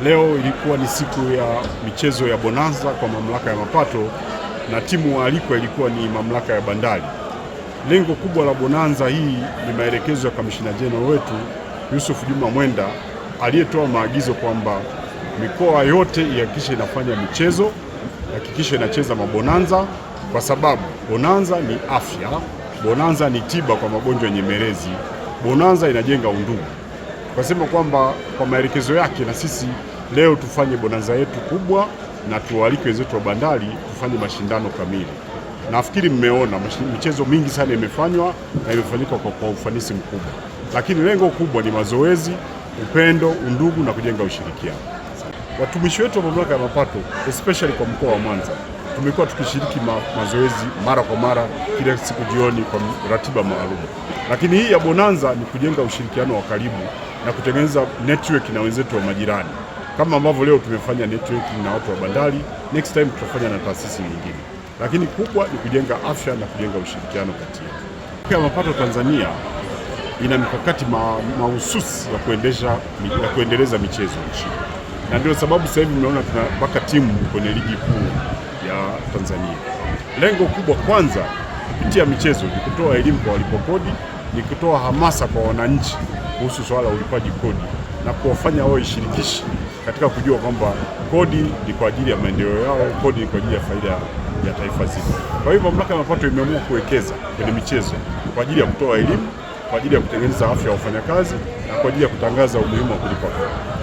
Leo ilikuwa ni siku ya michezo ya bonanza kwa mamlaka ya mapato na timu waalikwa ilikuwa ni mamlaka ya bandari. Lengo kubwa la bonanza hii ni maelekezo ya Kamishna Jenerali wetu Yusuf Juma Mwenda aliyetoa maagizo kwamba mikoa yote ihakikishe inafanya michezo, ihakikishe inacheza mabonanza, kwa sababu bonanza ni afya, bonanza ni tiba kwa magonjwa nyemelezi, bonanza inajenga undugu. Kwa sema kwamba kwa maelekezo yake na sisi leo tufanye bonanza yetu kubwa na tuwaalike wenzetu wa bandari tufanye mashindano kamili. Nafikiri mmeona michezo mingi sana imefanywa na imefanyika kwa ufanisi mkubwa, lakini lengo kubwa ni mazoezi, upendo, undugu na kujenga ushirikiano. Watumishi wetu wa mamlaka ya mapato especially kwa mkoa wa Mwanza tumekuwa tukishiriki mazoezi mara kwa mara kila siku jioni kwa ratiba maalum, lakini hii ya bonanza ni kujenga ushirikiano wa karibu na kutengeneza network na wenzetu wa majirani, kama ambavyo leo tumefanya networking na watu wa bandari. Next time tutafanya na taasisi nyingine, lakini kubwa ni kujenga afya na kujenga ushirikiano kati yetu. Mamlaka ya mapato Tanzania ina mikakati mahususi ya kuendeleza michezo nchini, na ndio sababu sasa hivi mnaona tunapaka timu kwenye ligi kuu ya Tanzania. Lengo kubwa kwanza kupitia michezo ni kutoa elimu kwa walipa kodi, ni kutoa hamasa kwa wananchi kuhusu swala la ulipaji kodi na kuwafanya wao ishirikishi katika kujua kwamba kodi ni kwa ajili ya maendeleo yao, kodi ni kwa ajili ya faida ya taifa zima. Kwa hivyo mamlaka ya mapato imeamua kuwekeza kwenye michezo kwa ajili ya kutoa elimu, kwa ajili ya kutengeneza afya ya wafanyakazi na kwa ajili ya kutangaza umuhimu wa kulipa kodi.